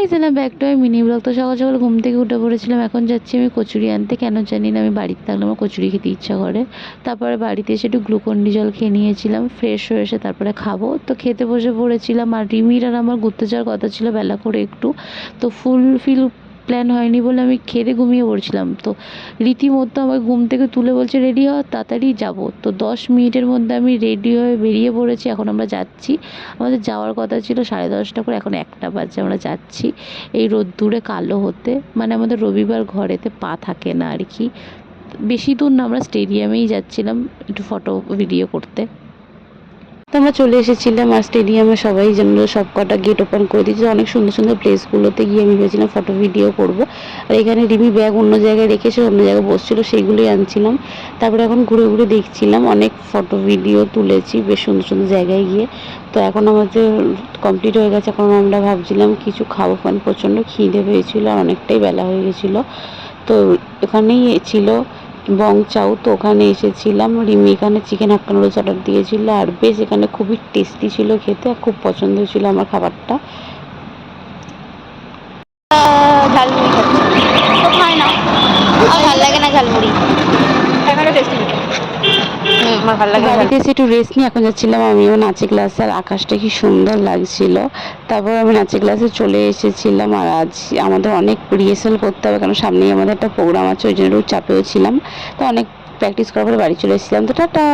গেছিলাম back to mini blog. তো সকাল সকাল ঘুম থেকে উঠে পড়েছিলাম। এখন যাচ্ছি আমি কচুরি আনতে। কেন জানি না, আমি বাড়িতে থাকলে আমার কচুরি খেতে ইচ্ছা করে। তারপরে বাড়িতে এসে একটু গ্লুকন্ডি জল খেয়ে নিয়েছিলাম, ফ্রেশ হয়ে এসে তারপরে খাবো। তো খেতে বসে পড়েছিলাম। আর রিমির আর আমার ঘুরতে যাওয়ার কথা ছিল বেলা করে একটু, তো ফুলফিল প্ল্যান হয়নি বলে আমি খেতে ঘুমিয়ে পড়ছিলাম। তো রীতিমতো আমাকে ঘুম থেকে তুলে বলছে রেডি হ, তাড়াতাড়ি যাব। তো 10 মিনিটের মধ্যে আমি রেডি হয়ে বেরিয়ে পড়েছি। এখন আমরা যাচ্ছি, আমাদের যাওয়ার কথা ছিল 10:30 করে, এখন 1টা বাজে। আমরা যাচ্ছি এই রোদ্দুরে কালো হতে, মানে আমাদের রবিবার ঘরেতে পা থাকে না আর কি। বেশি দূর না, আমরা স্টেডিয়ামেই যাচ্ছিলাম একটু ফটো ভিডিও করতে। তো আমরা চলে এসেছিলাম, আর স্টেডিয়ামে সবাই যেন সব কটা গেট ওপেন করে দিয়েছে। অনেক সুন্দর সুন্দর প্লেসগুলোতে গিয়ে আমি ভেবেছিলাম ফটো ভিডিও করব। আর এখানে রিমি ব্যাগ অন্য জায়গায় রেখেছে, অন্য জায়গায় বসছিল, সেইগুলোই আনছিলাম। তারপরে এখন ঘুরে ঘুরে দেখছিলাম, অনেক ফটো ভিডিও তুলেছি বেশ সুন্দর সুন্দর জায়গায় গিয়ে। তো এখন আমাদের কমপ্লিট হয়ে গেছে। এখন আমরা ভাবছিলাম কিছু খাবো, কারণ প্রচণ্ড খিদে পেয়েছিল আর অনেকটাই বেলা হয়ে গেছিলো। তো এখানেই ছিল বং চাউ, তো ওখানে এসেছিলাম। রিমি এখানে চিকেন হাক্কা নুডলস অর্ডার দিয়েছিল, আর বেশ এখানে খুবই টেস্টি ছিল খেতে, আর খুব পছন্দ ছিল আমার খাবারটা। ঝালমুড়ি খাচ্ছি, তো খাই না, আমার ভালো লাগে না ঝালমুড়ি, এখানে টেস্টি আমার ভালো লাগে। বাড়িতে এসে একটু রেস্ট নিয়ে এখন যাচ্ছিলাম আমিও নাচের ক্লাসে। আর আকাশটা কি সুন্দর লাগছিল। তারপর আমি নাচের ক্লাসে চলে এসেছিলাম। আর আজ আমাদের অনেক রিহার্সাল করতে হবে, কারণ সামনেই আমাদের একটা প্রোগ্রাম আছে, ওই জন্য একটু চাপেও ছিলাম। তো অনেক প্র্যাকটিস করার পরে বাড়ি চলে এসেছিলাম। তো টাটা।